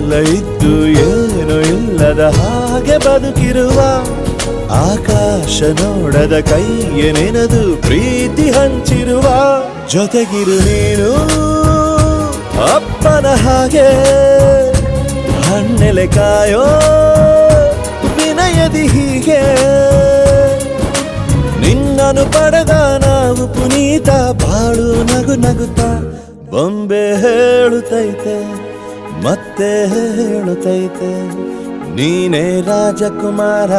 ಎಲ್ಲ ಇದ್ದು ಏನು ಇಲ್ಲದ ಹಾಗೆ ಬದುಕಿರುವ ಆಕಾಶ ನೋಡದ ಕೈಯ ನೆನೆದು ಪ್ರೀತಿ ಹಂಚಿರುವ ಜೊತೆಗಿರು ನೀನು ಅಪ್ಪನ ಹಾಗೆ ಹಣ್ಣೆಲೆ ಕಾಯೋ ವಿನಯದಿ ಹೀಗೆ ನಿನ್ನನು ಪಡೆದ ನಾವು ಪುನೀತ ಬಾಳು ನಗು ನಗುತ್ತಾ ಬೊಂಬೆ ಹೇಳುತ್ತೈತೆ ಮತ್ತೆ ಹೇಳುತ್ತೈತೆ ನೀನೇ ರಾಜಕುಮಾರ.